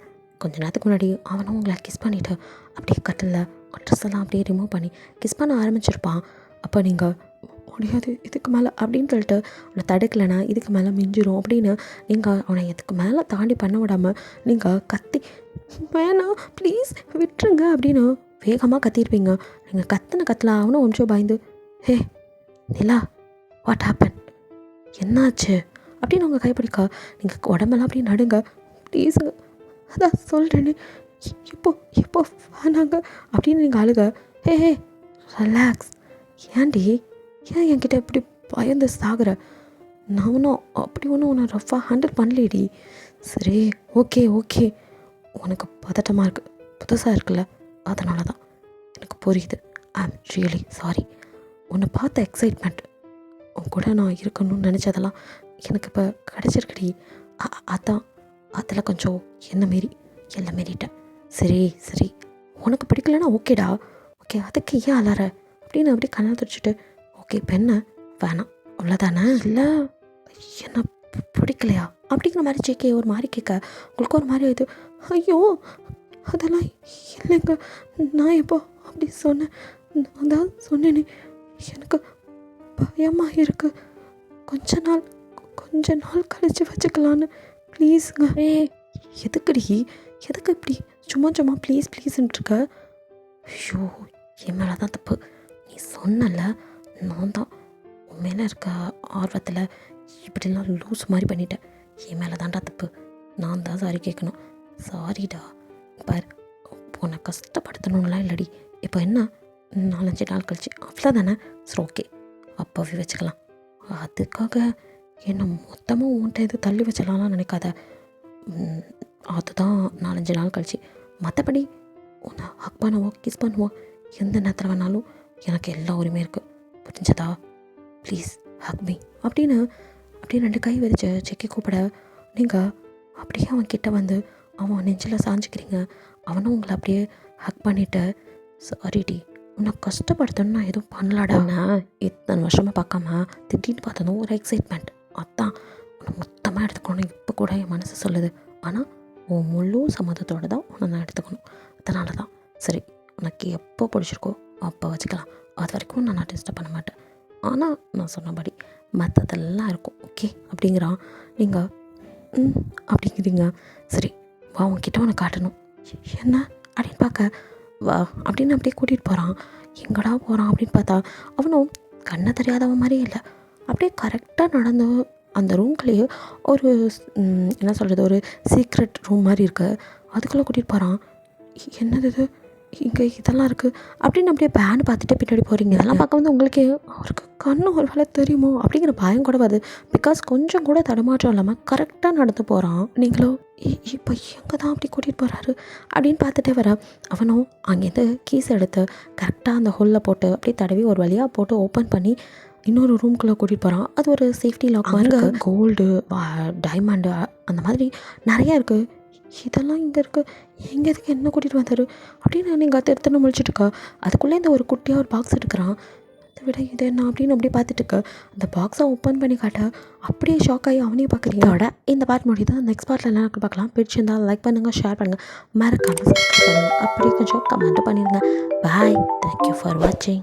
கொஞ்ச நேரத்துக்கு முன்னாடி அவனும் உங்களை கிஸ் பண்ணிவிட்டு அப்படியே கட்டில் ட்ரெஸ் எல்லாம் அப்படியே ரிமூவ் பண்ணி கிஸ் பண்ண ஆரம்பிச்சிருப்பான். அப்போ நீங்கள் முடியாது இதுக்கு மேலே அப்படின்னு சொல்லிட்டு அவனை தடுக்கலைன்னா இதுக்கு மேலே மிஞ்சிரும் அப்படின்னு நீங்கள் அவனை இதுக்கு மேலே தாண்டி பண்ண விடாமல் நீங்கள் கத்தி வேணாம் ப்ளீஸ் விட்டுருங்க அப்படின்னு வேகமாக கத்திருப்பீங்க. நீங்கள் கத்தல அவனும் கொஞ்சம் பயந்து ஹே நிலா வாட் ஹேப்பன், என்னாச்சு அப்படின்னு உங்கள் கைப்பிடிக்கா. நீங்கள் உடம்பெல்லாம் அப்படியே நடுங்க. ப்ளீஸுங்க அதான் சொல்கிறேன்னு எப்போ வேணாங்க அப்படின்னு நீங்கள் அழுக. ஹே ஹே ரிலாக்ஸ். ஏன்டி ஏன் என்கிட்ட இப்படி பயந்து சாகுற? நான் ஒன்றும் அப்படி ஒன்றும் உன்னை ரஃபாக ஹேண்டில் பண்ணலேடி. சரி ஓகே உனக்கு பதட்டமாக இருக்குது, புதுசாக இருக்குல்ல, அதனால தான் எனக்கு புரியுது. ஐ ஆம் ரியலி சாரி. உன்னை பார்த்த எக்ஸைட்மெண்ட், உன் கூட நான் இருக்கணும்னு நினச்சதெல்லாம் எனக்கு இப்போ கிடச்சிருக்குடி. அதான் அதில் கொஞ்சம் எல்லாம் மீறிட்டேன். சரி உனக்கு பிடிக்கலன்னா ஓகேடா, ஓகே அதுக்கு ஏன் அலற அப்படின்னு அப்படியே கண்ணை துடிச்சிட்டு ஓகே இப்போ என்ன வேணாம் அவ்வளோதானே, இல்லை என்ன பிடிக்கலையா அப்படிங்கிற மாதிரி ஜேகே ஒரு மாதிரி கேட்க உங்களுக்கு ஒரு மாதிரி ஆயிடுது. ஐயோ அதெல்லாம் இல்லைங்க, நான் எப்போ அப்படி சொன்னேன், நான் தான் சொன்னேனே எனக்கு பயமாக இருக்கு, கொஞ்ச நாள் கழிச்சு வச்சுக்கலான்னு ப்ளீஸுங்க. எதுக்கு இப்படி சும்மா ப்ளீஸ்ன்ட்டு இருக்க? ஐயோ என் மேலே தான் தப்பு. நீ சொன்னல, நான் தான் உன் மேலே இருக்க ஆர்வத்தில் இப்படிலாம் லூஸ் மாதிரி பண்ணிட்டேன். என் மேலே தான்டா தப்பு, நான் தான் சாரி கேட்கணும். சாரிடா. பார் உன்னை கஷ்டப்படுத்தணும்லாம் இல்லடி. இப்போ என்ன 4-5 நாள் கழிச்சு அவ்வளோதானே, சரி ஓகே அப்போவே வச்சுக்கலாம். அதுக்காக என்னை மொத்தமாக உன்ட்ட இது தள்ளி வச்சலாம்லாம் நினைக்காத. அதுதான் 4-5 நாள் கழிச்சு. மற்றபடி உன்னை ஹக் பண்ணுவோ கிஸ் பண்ணுவோ எந்த நேரத்தில் வேணாலும் எனக்கு எல்லா உரிமையும் இருக்குது, புரிஞ்சதா? ப்ளீஸ் ஹக் மீ அப்படின்னு 2 கை வச்சு செக்கி கூப்பிட நீங்கள் அப்படியே அவன் கிட்ட வந்து அவன் நெஞ்சில் சாஞ்சிக்கிறீங்க. அவனும் உங்களை அப்படியே ஹக் பண்ணிவிட்டு சாரிடி உன்னை கஷ்டப்படுத்தணும்னு நான் எதுவும் பண்ணலாடா, நான் இத்தனை வருஷமாக பார்க்காம திடீர்னு பார்த்ததும் ஒரு எக்ஸைட்மெண்ட், அதான் உன்னை மொத்தமாக எடுத்துக்கணும் இப்போ கூட என் மனசு சொல்லுது. ஆனால் உன் முழு சம்மதத்தோடு தான் உன்னை நான் எடுத்துக்கணும். அதனால தான் சரி உனக்கு எப்போ பிடிச்சிருக்கோ அப்போ வச்சுக்கலாம், அது வரைக்கும் நான் டிஸ்டர்ப் பண்ண மாட்டேன். ஆனால் நான் சொன்னபடி மற்றதெல்லாம் இருக்கும் ஓகே அப்படிங்கிறான். நீங்கள் அப்படிங்கிறீங்க. சரி வா உன்கிட்ட உன்னை காட்டணும். என்ன அப்படின்னு பார்க்க வா அப்படின்னு அப்படியே கூட்டிகிட்டு போகிறான். எங்கடா போகிறான் அப்படின்னு பார்த்தா அவனும் கண்ணை தெரியாதவன் மாதிரியே இல்லை, அப்படியே கரெக்டாக நடந்து அந்த ரூம்குள்ளேயே ஒரு என்ன சொல்கிறது ஒரு சீக்ரெட் ரூம் மாதிரி இருக்குது, அதுக்குள்ளே கூட்டிகிட்டு போகிறான். என்னது இது இங்கே இதெல்லாம் இருக்குது அப்படின்னு அப்படியே பேன் பார்த்துட்டு பின்னாடி போகிறீங்க. இதெல்லாம் பார்க்க வந்து உங்களுக்கே அவருக்கு கண்ணு ஒரு வேலை தெரியுமோ அப்படிங்கிற பயம் கூட வருது. பிகாஸ் கொஞ்சம் கூட தடுமாற்றம் இல்லாமல் கரெக்டாக நடந்து போகிறான். நீங்களோ இப்போ எங்கே தான் அப்படி கூட்டிகிட்டு போகிறாரு அப்படின்னு பார்த்துட்டே வர அவனும் அங்கேருந்து கீஸ் எடுத்து கரெக்டாக அந்த ஹோலில் போட்டு அப்படியே தடவி ஒரு வழியாக போட்டு ஓப்பன் பண்ணி இன்னொரு ரூம்குள்ளே கூட்டிகிட்டு போகிறான். அது ஒரு சேஃப்டி லாக் மாதிரி இருக்குது. கோல்டு டைமண்டு அந்த மாதிரி நிறையா இருக்குது. இதெல்லாம் இங்கே இருக்குது, எங்கே எதுக்கு என்ன கூட்டிகிட்டு வந்தார் அப்படின்னு நீங்கள் திருத்தனை முழிச்சிட்ருக்கா. அதுக்குள்ளே இந்த ஒரு குட்டியாக ஒரு பாக்ஸ் எடுக்கிறான். அதை விட இது என்ன அப்படின்னு அப்படியே பார்த்துட்டுருக்க அந்த பாக்ஸை ஓப்பன் பண்ணி காட்ட அப்படியே ஷாக் ஆகி அவனையும் பார்க்குறீங்களோட இந்த பார்ட் முடியுது. நெக்ஸ்ட் பார்ட்டில் என்ன பார்க்கலாம். பிடிச்சிருந்தால் லைக் பண்ணுங்கள், ஷேர் பண்ணுங்கள், மறக்காமல் சப்ஸ்கிரைப் பண்ணுங்கள், அப்படியே கொஞ்சம் கமெண்ட் பண்ணிடுங்க. பாய், தேங்க்யூ ஃபார் வாட்சிங்.